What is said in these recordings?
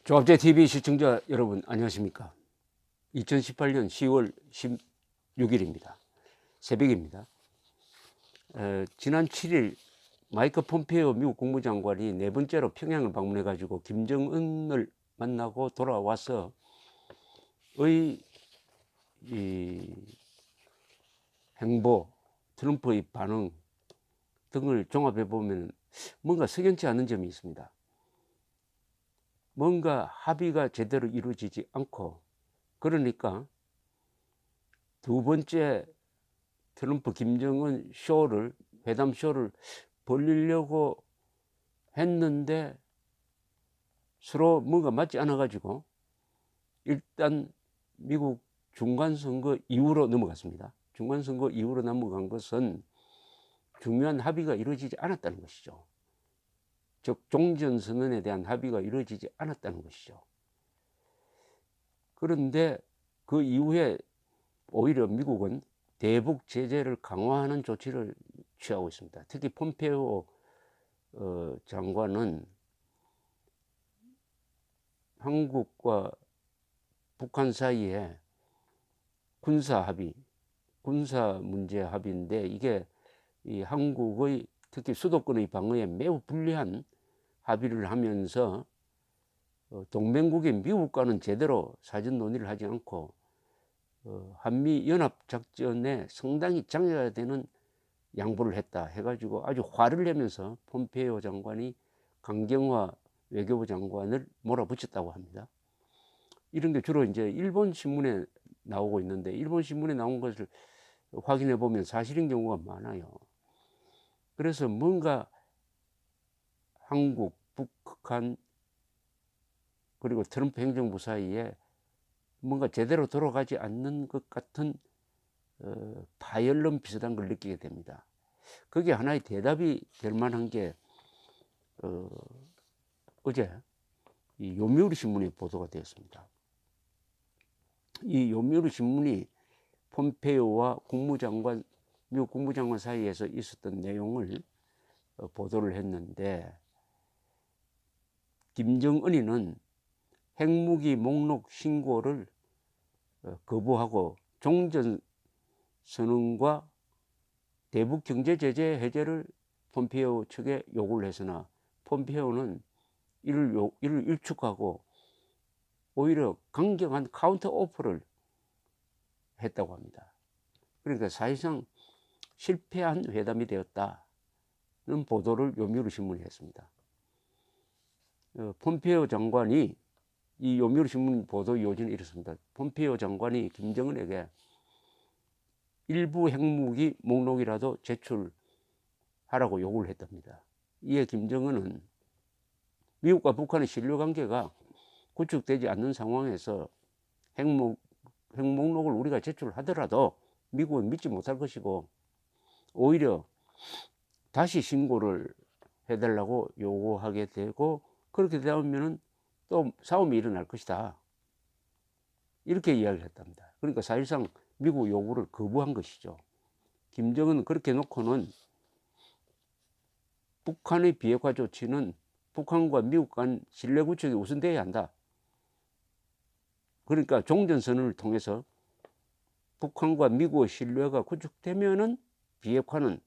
조합제 TV 시청자 여러분 안녕하십니까? 2018년 10월 16일입니다. 새벽입니다. 지난 7일 마이크 폼페이오 미국 국무장관이 네 번째로 평양을 방문해 가지고 김정은을 만나고 돌아와서 이 행보, 트럼프의 반응 등을 종합해 보면 뭔가 석연치 않은 점이 있습니다. 뭔가 합의가 제대로 이루어지지 않고, 그러니까 두 번째 트럼프 김정은 쇼를, 회담 쇼를 벌리려고 했는데 서로 뭔가 맞지 않아 가지고 일단 미국 중간선거 이후로 넘어갔습니다. 중간선거 이후로 넘어간 것은 중요한 합의가 이루어지지 않았다는 것이죠. 즉 종전선언에 대한 합의가 이루어지지 않았다는 것이죠. 그런데 그 이후에 오히려 미국은 대북 제재를 강화하는 조치를 취하고 있습니다. 특히 폼페이오 장관은 한국과 북한 사이에 군사 합의, 군사 문제 합의인데, 이게 이 한국의 특히 수도권의 방어에 매우 불리한 합의를 하면서 동맹국인 미국과는 제대로 사전 논의를 하지 않고 한미 연합 작전에 상당히 장애가 되는 양보를 했다 해가지고 아주 화를 내면서 폼페이오 장관이 강경화 외교부 장관을 몰아붙였다고 합니다. 이런 게 주로 이제 일본 신문에 나오고 있는데, 일본 신문에 나온 것을 확인해 보면 사실인 경우가 많아요. 그래서 뭔가 한국, 북한 그리고 트럼프 행정부 사이에 뭔가 제대로 돌아가지 않는 것 같은 파열론 비슷한 걸 느끼게 됩니다. 그게 하나의 대답이 될 만한 게 어제 이 요미우리 신문에 보도가 되었습니다. 이 요미우리 신문이 폼페이오와 국무장관, 미국 국무장관 사이에서 있었던 내용을 보도를 했는데, 김정은이는 핵무기 목록 신고를 거부하고 종전선언과 대북 경제 제재 해제를 폼페이오 측에 요구를 했으나 폼페이오는 이를 일축하고 오히려 강경한 카운터 오퍼를 했다고 합니다. 그러니까 사실상 실패한 회담이 되었다는 보도를 요미우리 신문이 했습니다. 폼페이오 장관이, 이 요미우리 신문 보도 요지는 이렇습니다. 폼페이오 장관이 김정은에게 일부 핵무기 목록이라도 제출하라고 요구를 했답니다. 이에 김정은은 미국과 북한의 신뢰관계가 구축되지 않는 상황에서 핵목록을 우리가 제출하더라도 미국은 믿지 못할 것이고 오히려 다시 신고를 해달라고 요구하게 되고, 그렇게 되면 또 싸움이 일어날 것이다, 이렇게 이야기를 했답니다. 그러니까 사실상 미국 요구를 거부한 것이죠. 김정은은 그렇게 놓고는 북한의 비핵화 조치는 북한과 미국 간 신뢰 구축이 우선돼야 한다. 그러니까 종전선언을 통해서 북한과 미국의 신뢰가 구축되면은 비핵화는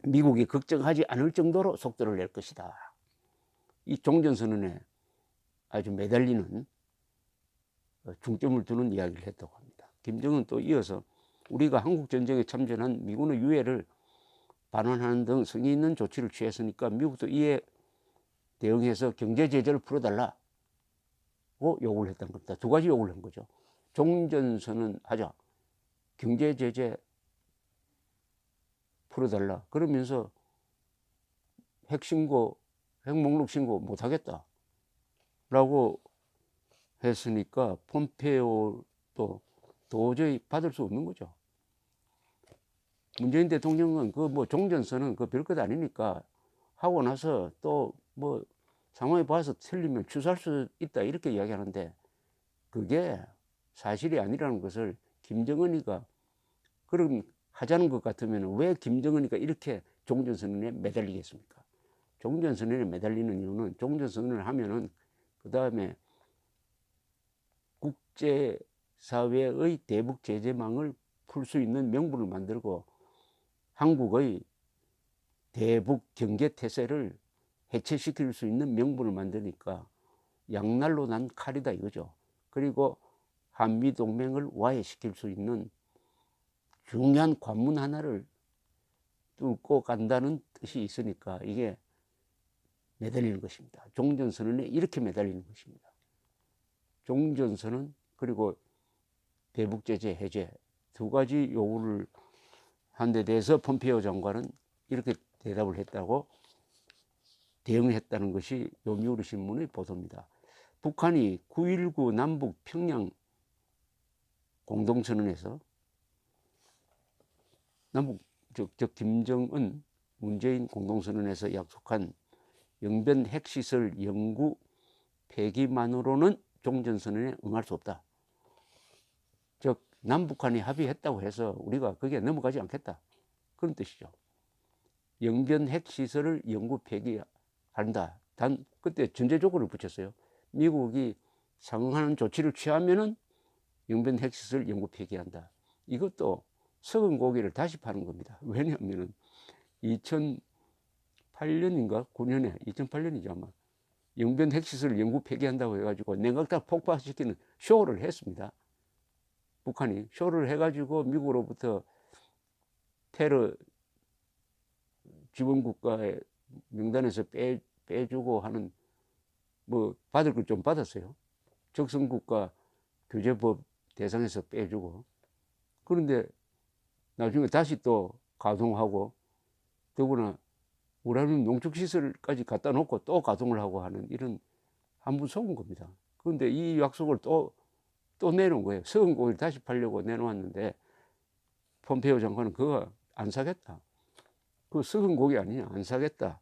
미국이 걱정하지 않을 정도로 속도를 낼 것이다. 이 종전선언에 아주 매달리는 중점을 두는 이야기를 했다고 합니다. 김정은 또 이어서 우리가 한국전쟁에 참전한 미군의 유해를 반환하는 등 성의 있는 조치를 취했으니까 미국도 이에 대응해서 경제 제재를 풀어달라고 요구를 했다는 겁니다. 두 가지 요구를 한 거죠. 종전선언 하자, 경제 제재 풀어달라, 그러면서 핵목록 신고 못하겠다 라고 했으니까 폼페이오도 도저히 받을 수 없는 거죠. 문재인 대통령은 그 뭐 종전선언 그 별것 아니니까 하고 나서 또 뭐 상황에 봐서 틀리면 취소할 수 있다, 이렇게 이야기하는데 그게 사실이 아니라는 것을 김정은이가, 그럼 하자는 것 같으면 왜 김정은이가 이렇게 종전선언에 매달리겠습니까? 종전선언에 매달리는 이유는 종전선언을 하면은 그 다음에 국제사회의 대북 제재망을 풀 수 있는 명분을 만들고 한국의 대북 경계 태세를 해체시킬 수 있는 명분을 만드니까 양날로 난 칼이다 이거죠. 그리고 한미동맹을 와해시킬 수 있는 중요한 관문 하나를 뚫고 간다는 뜻이 있으니까 이게 매달리는 것입니다. 종전선언에 이렇게 매달리는 것입니다. 종전선언 그리고 대북제재 해제 두 가지 요구를 한 데 대해서 폼페이오 장관은 이렇게 대답을 했다고 대응했다는 것이 요미우리 신문의 보도입니다. 북한이 9.19 남북 평양 공동선언에서 남북 즉 김정은 문재인 공동선언에서 약속한 영변 핵시설 영구 폐기만으로는 종전선언에 응할 수 없다. 즉 남북한이 합의했다고 해서 우리가 거기에 넘어가지 않겠다. 그런 뜻이죠. 영변 핵시설을 영구 폐기한다. 단 그때 전제 조건을 붙였어요. 미국이 상응하는 조치를 취하면은 영변 핵시설 영구 폐기한다. 이것도 썩은 고기를 다시 파는 겁니다. 왜냐하면은 2008년인가 9년에 2008년이죠 아마 영변 핵시설을 영구 폐기한다고 해가지고 냉각탄 폭파시키는 쇼를 했습니다. 북한이 쇼를 해가지고 미국으로부터 테러 지원국가의 명단에서 빼주고 하는 뭐 받을 걸 좀 받았어요. 적성국가 규제법 대상에서 빼주고 그런데 나중에 다시 또 가동하고 더구나 우라늄 농축시설까지 갖다 놓고 또 가동을 하고 하는 이런 한번 속은 겁니다. 그런데 이 약속을 또 내놓은 거예요. 썩은 고기를 다시 팔려고 내놓았는데 폼페이오 장관은 그거 안 사겠다. 그거 썩은 고기 아니냐 안 사겠다.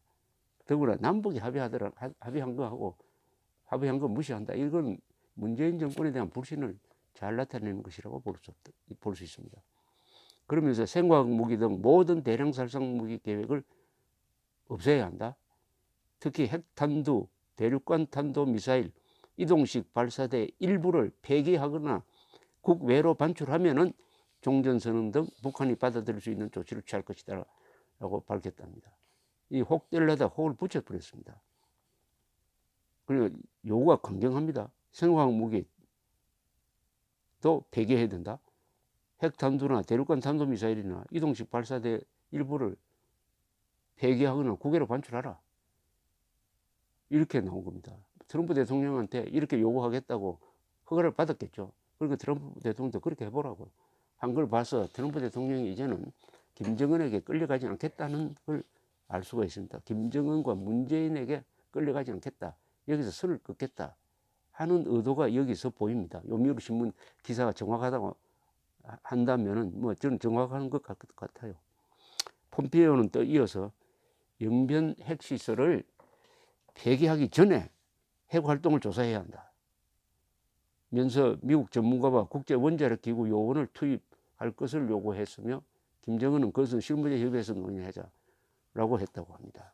더구나 남북이 합의한 거 무시한다. 이건 문재인 정권에 대한 불신을 잘 나타내는 것이라고 볼 수 있습니다. 그러면서 생화학 무기 등 모든 대량 살상 무기 계획을 없애야 한다. 특히 핵탄두, 대륙간 탄도 미사일, 이동식 발사대 일부를 폐기하거나 국외로 반출하면은 종전선언 등 북한이 받아들일 수 있는 조치를 취할 것이다 라고 밝혔답니다. 이 혹될려다 혹을 붙여버렸습니다. 그리고 요구가 강경합니다. 생화학 무기도 폐기해야 된다. 핵탄두나 대륙간 탄도미사일이나 이동식 발사대 일부를 폐기하거나 국외로 반출하라. 이렇게 나온 겁니다. 트럼프 대통령한테 이렇게 요구하겠다고 허가를 받았겠죠. 그러니까 트럼프 대통령도 그렇게 해보라고 한 걸 봐서 트럼프 대통령이 이제는 김정은에게 끌려가지 않겠다는 걸 알 수가 있습니다. 김정은과 문재인에게 끌려가지 않겠다. 여기서 선을 긋겠다 하는 의도가 여기서 보입니다. 요미우리 신문 기사가 정확하다고 한다면은 뭐 저는 정확한 것 같아요. 폼페이오는 또 이어서 영변 핵시설을 폐기하기 전에 핵 활동을 조사해야 한다. 면서 미국 전문가와 국제 원자력 기구 요원을 투입할 것을 요구했으며 김정은은 그것은 실무자 협의회에서 논의하자라고 했다고 합니다.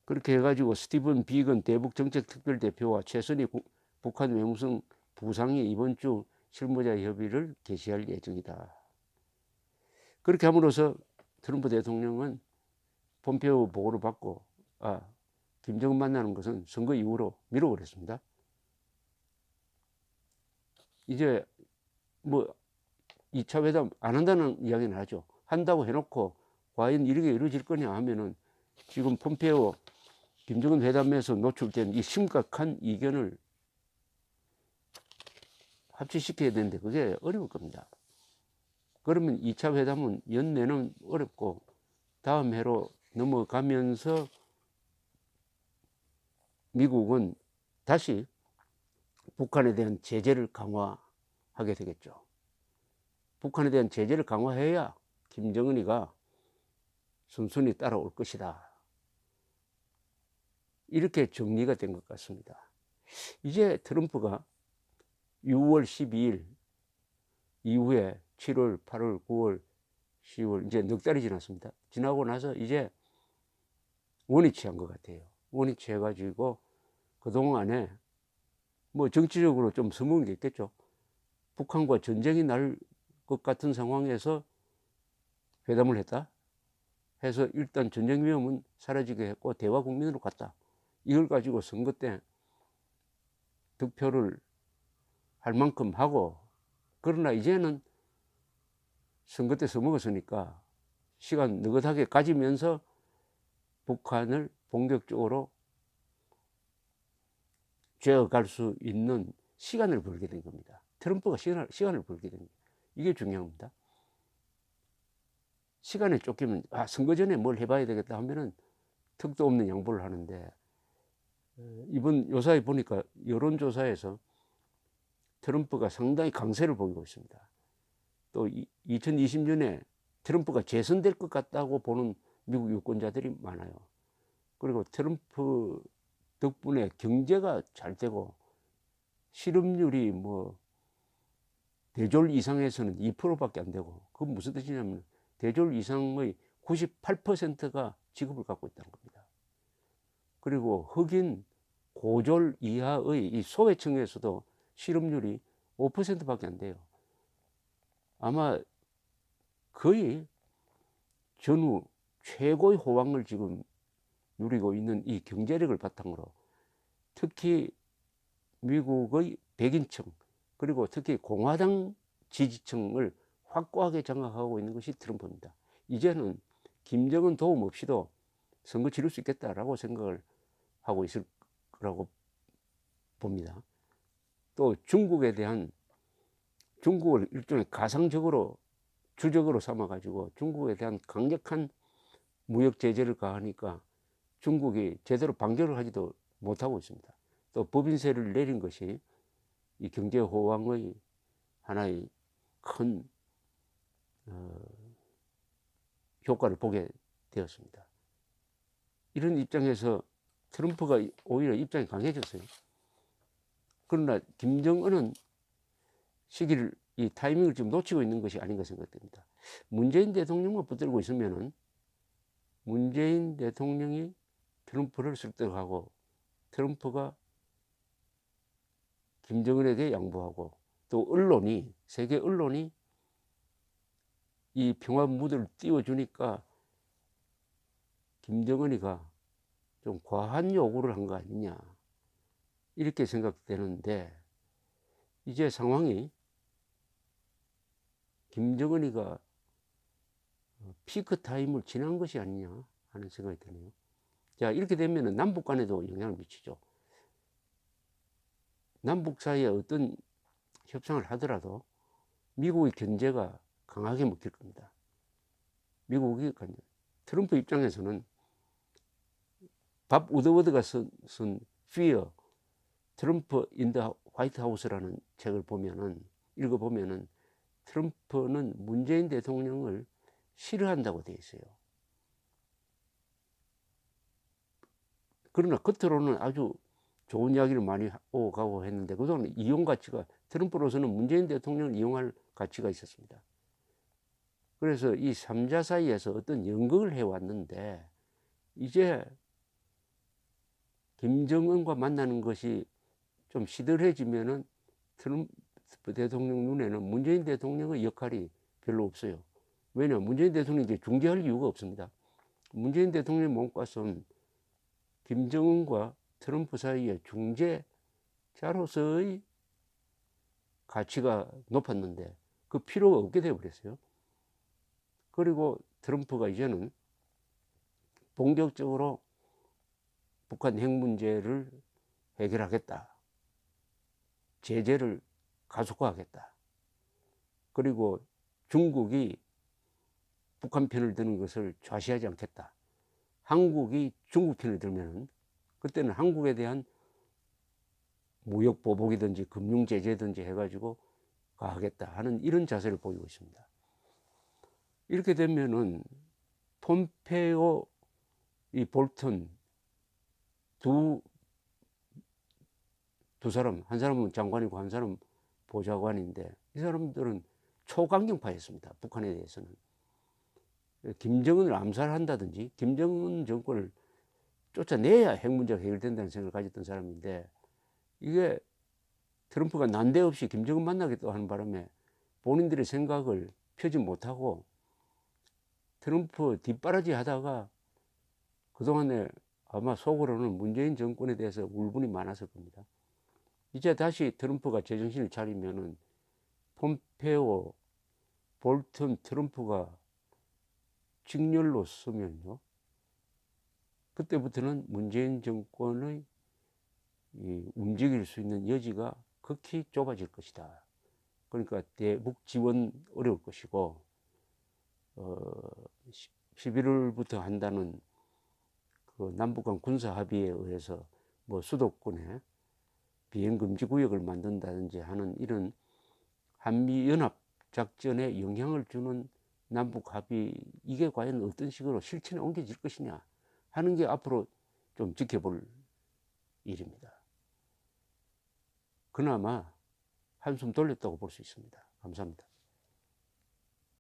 그렇게 해가지고 스티븐 비건 대북 정책 특별대표와 최선희 북한 외무성 부상이 이번 주 실무자 협의를 개시할 예정이다. 그렇게 함으로써 트럼프 대통령은 폼페이오 보고를 받고 김정은 만나는 것은 선거 이후로 미뤄버렸습니다. 이제 뭐 2차 회담 안 한다는 이야기는 하죠. 한다고 해놓고 과연 이렇게 이루어질 거냐 하면은 지금 폼페이오 김정은 회담에서 노출된 이 심각한 이견을 합치시켜야 되는데 그게 어려울 겁니다. 그러면 2차 회담은 연내는 어렵고 다음 해로 넘어가면서 미국은 다시 북한에 대한 제재를 강화하게 되겠죠. 북한에 대한 제재를 강화해야 김정은이가 순순히 따라올 것이다. 이렇게 정리가 된 것 같습니다. 이제 트럼프가 6월 12일 이후에 7월, 8월, 9월, 10월 이제 넉 달이 지났습니다. 지나고 나서 이제 원위치한 것 같아요. 원위치해 가지고 그동안에 뭐 정치적으로 좀 서먹은 게 있겠죠. 북한과 전쟁이 날 것 같은 상황에서 회담을 했다 해서 일단 전쟁 위험은 사라지게 했고 대화 국면으로 갔다. 이걸 가지고 선거 때 득표를 할 만큼 하고, 그러나 이제는 선거 때 써먹었으니까 시간 느긋하게 가지면서 북한을 본격적으로 죄어갈 수 있는 시간을 벌게 된 겁니다. 트럼프가 시간을 벌게 된 겁니다. 이게 중요합니다. 시간에 쫓기면 선거 전에 뭘 해봐야 되겠다 하면은 턱도 없는 양보를 하는데, 이번 요사에 보니까 여론조사에서 트럼프가 상당히 강세를 보이고 있습니다. 또 2020년에 트럼프가 재선될 것 같다고 보는 미국 유권자들이 많아요. 그리고 트럼프 덕분에 경제가 잘 되고 실업률이 뭐 대졸 이상에서는 2%밖에 안 되고, 그건 무슨 뜻이냐면 대졸 이상의 98%가 직업을 갖고 있다는 겁니다. 그리고 흑인 고졸 이하의 이 소외층에서도 실업률이 5%밖에 안 돼요. 아마 거의 전후 최고의 호황을 지금 누리고 있는 이 경제력을 바탕으로, 특히 미국의 백인층 그리고 특히 공화당 지지층을 확고하게 장악하고 있는 것이 트럼프입니다. 이제는 김정은 도움 없이도 선거 치를 수 있겠다라고 생각을 하고 있을 거라고 봅니다. 또 중국에 대한, 중국을 일종의 가상적으로 주적으로 삼아가지고 중국에 대한 강력한 무역 제재를 가하니까 중국이 제대로 반격을 하지도 못하고 있습니다. 또 법인세를 내린 것이 이 경제 호황의 하나의 큰 효과를 보게 되었습니다. 이런 입장에서 트럼프가 오히려 입장이 강해졌어요. 그러나 김정은은 시기를, 이 타이밍을 지금 놓치고 있는 것이 아닌가 생각됩니다. 문재인 대통령만 붙들고 있으면은 문재인 대통령이 트럼프를 설득하고 트럼프가 김정은에게 양보하고, 또 언론이, 세계 언론이 이 평화 무드를 띄워주니까 김정은이가 좀 과한 요구를 한 거 아니냐, 이렇게 생각되는데, 이제 상황이 김정은이가 피크 타임을 지난 것이 아니냐 하는 생각이 드네요. 자, 이렇게 되면 남북 간에도 영향을 미치죠. 남북 사이에 어떤 협상을 하더라도 미국의 견제가 강하게 먹힐 겁니다. 미국이, 트럼프 입장에서는 밥 우드워드가 쓴 Fear, 트럼프 인 더 화이트 하우스라는 책을 읽어보면은 트럼프는 문재인 대통령을 싫어한다고 되어 있어요. 그러나 겉으로는 아주 좋은 이야기를 많이 오고 가고 했는데, 그동안 이용 가치가, 트럼프로서는 문재인 대통령을 이용할 가치가 있었습니다. 그래서 이 3자 사이에서 어떤 연극을 해왔는데, 이제 김정은과 만나는 것이 좀 시들해지면은 트럼프 대통령 눈에는 문재인 대통령의 역할이 별로 없어요. 왜냐, 문재인 대통령이 이제 중재할 이유가 없습니다. 문재인 대통령의 몸값은 김정은과 트럼프 사이의 중재자로서의 가치가 높았는데 그 필요가 없게 되어버렸어요. 그리고 트럼프가 이제는 본격적으로 북한 핵 문제를 해결하겠다, 제재를 가속화하겠다, 그리고 중국이 북한 편을 드는 것을 좌시하지 않겠다, 한국이 중국 편을 들면 그때는 한국에 대한 무역 보복이든지 금융 제재든지 해가지고 가하겠다 하는 이런 자세를 보이고 있습니다. 이렇게 되면은 폼페이오, 이 볼턴 두 사람, 한 사람은 장관이고 한 사람은 보좌관인데, 이 사람들은 초강경파였습니다. 북한에 대해서는 김정은을 암살한다든지 김정은 정권을 쫓아내야 핵 문제가 해결된다는 생각을 가졌던 사람인데, 이게 트럼프가 난데없이 김정은 만나겠다고 하는 바람에 본인들의 생각을 펴지 못하고 트럼프 뒷바라지 하다가 그동안에 아마 속으로는 문재인 정권에 대해서 울분이 많았을 겁니다. 이제 다시 트럼프가 제정신을 차리면은 폼페오, 볼턴, 트럼프가 직렬로 서면요, 그때부터는 문재인 정권의 움직일 수 있는 여지가 극히 좁아질 것이다. 그러니까 대북 지원 어려울 것이고, 11월부터 한다는 그 남북 간 군사 합의에 의해서 뭐 수도권에 비행 금지 구역을 만든다든지 하는 이런 한미 연합 작전에 영향을 주는 남북 합의, 이게 과연 어떤 식으로 실천에 옮겨질 것이냐 하는 게 앞으로 좀 지켜볼 일입니다. 그나마 한숨 돌렸다고 볼 수 있습니다. 감사합니다.